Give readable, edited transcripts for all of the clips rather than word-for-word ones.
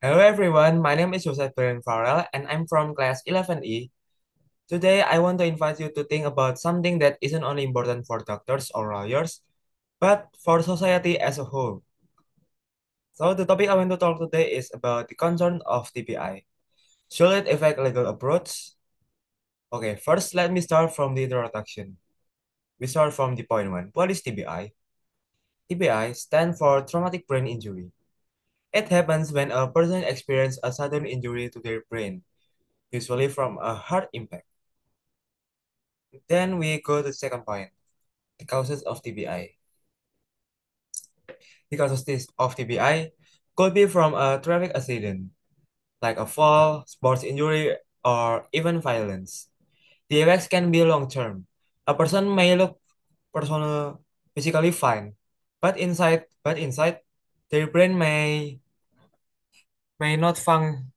Hello everyone, my name is Joseph Beren Farrell and I'm from class 11E. Today I want to invite you to think about something that isn't only important for doctors or lawyers, but for society as a whole. So the topic I want to talk today is about the concern of TBI. Should it affect legal approach? Okay, first let me start from the introduction. We start from the point one. What is TBI? TBI stands for traumatic brain injury. It happens when a person experiences a sudden injury to their brain, usually from a heart impact. Then we go to the second point, the causes of TBI. The causes of TBI could be from a traffic accident, like a fall, sports injury, or even violence. The effects can be long-term. A person may look personal, physically fine, but inside, their brain may not fun,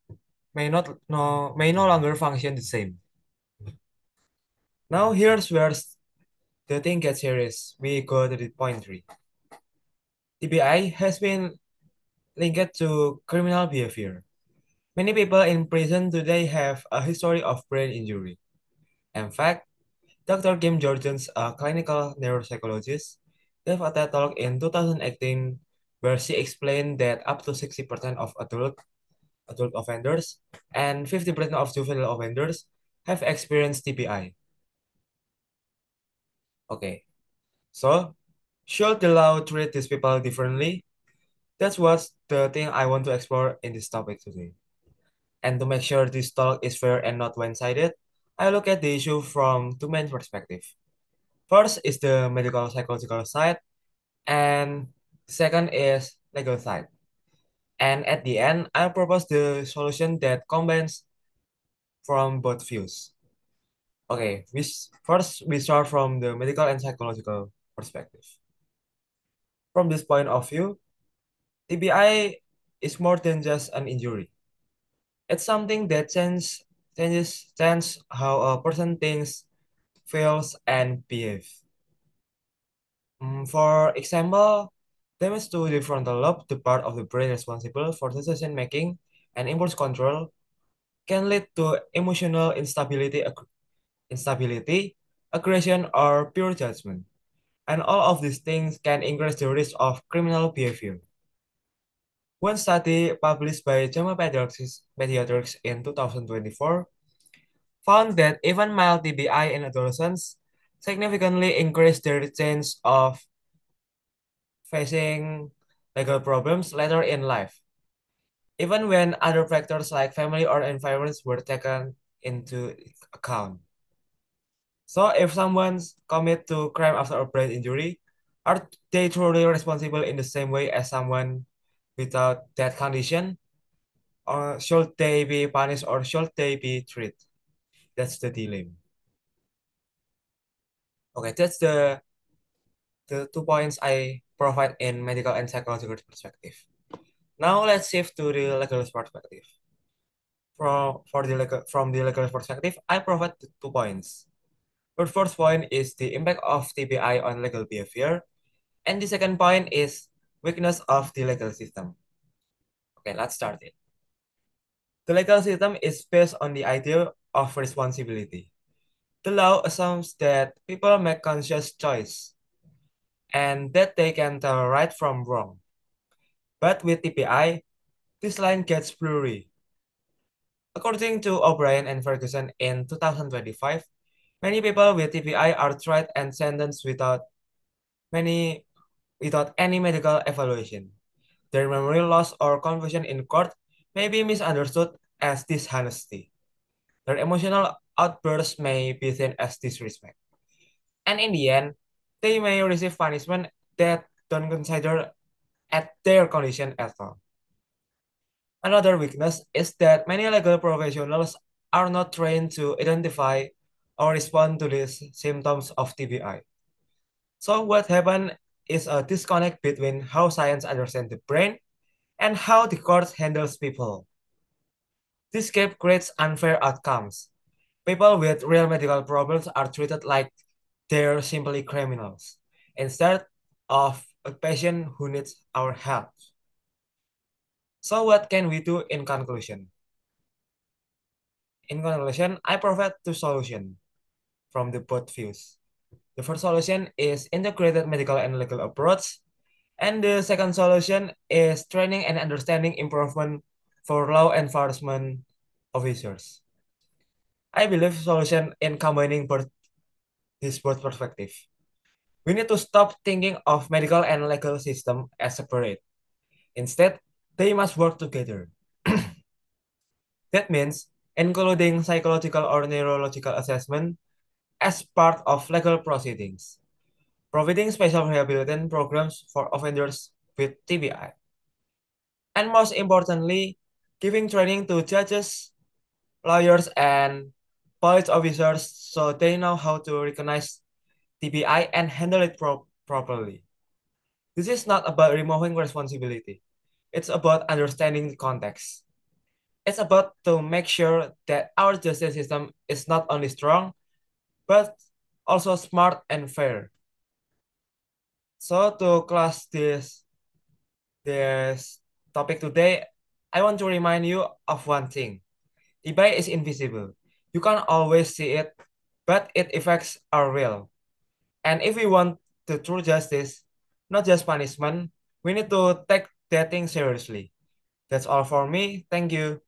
may no longer function the same. Now here's where the thing gets serious. We go to the point three. TBI has been linked to criminal behavior. Many people in prison today have a history of brain injury. In fact, Dr. Kim Jorgens, a clinical neuropsychologist, gave a TED talk in 2018 where she explained that up to 60% of adult offenders and 50% of juvenile offenders have experienced TBI. Okay, so should the law treat these people differently? That's what's the thing I want to explore in this topic today. And to make sure this talk is fair and not one-sided, I look at the issue from two main perspectives. First is the medical psychological side, and second is legal side. And at the end, I propose the solution that combines from both views. Okay, first we start from the medical and psychological perspective. From this point of view, TBI is more than just an injury. It's something that changes how a person thinks, feels, and behaves. For example, damage to the frontal lobe, the part of the brain responsible for decision making and impulse control, can lead to emotional instability, aggression, or pure judgment. And all of these things can increase the risk of criminal behavior. One study published by JAMA Pediatrics in 2024 found that even mild TBI in adolescents significantly increased their chance of facing legal problems later in life, even when other factors like family or environments were taken into account. So, if someone's commit to crime after a brain injury, are they truly responsible in the same way as someone without that condition? Or should they be punished or should they be treated? That's the dilemma. Okay, that's the 2 points I provide in medical and psychological perspective. Now let's shift to the legal perspective. From the legal perspective, I provide 2 points. The first point is the impact of TBI on legal behavior, and the second point is weakness of the legal system. Okay, let's start it. The legal system is based on the idea of responsibility. The law assumes that people make conscious choice and that they can tell right from wrong. But with TBI, this line gets blurry. According to O'Brien and Ferguson in 2025, many people with TBI are tried and sentenced many without any medical evaluation. Their memory loss or confusion in court may be misunderstood as dishonesty. Their emotional outbursts may be seen as disrespect. And in the end, they may receive punishment that don't consider at their condition at all. Another weakness is that many legal professionals are not trained to identify or respond to these symptoms of TBI. So what happened is a disconnect between how science understands the brain and how the court handles people. This gap creates unfair outcomes. People with real medical problems are treated like they're simply criminals instead of a patient who needs our help. So what can we do in conclusion? In conclusion, I provide two solutions from the both views. The first solution is integrated medical and legal approach, and the second solution is training and understanding improvement for law enforcement officers. I believe solution in combining both perspective. We need to stop thinking of medical and legal system as separate. Instead, they must work together. That means including psychological or neurological assessment as part of legal proceedings, providing special rehabilitation programs for offenders with TBI, and most importantly, giving training to judges, lawyers, and police officers so they know how to recognize TBI and handle it properly. This is not about removing responsibility. It's about understanding the context. It's about to make sure that our justice system is not only strong, but also smart and fair. So to close this topic today, I want to remind you of one thing. TBI is invisible. You can't always see it, but its effects are real. And if we want the true justice, not just punishment, we need to take that thing seriously. That's all for me. Thank you.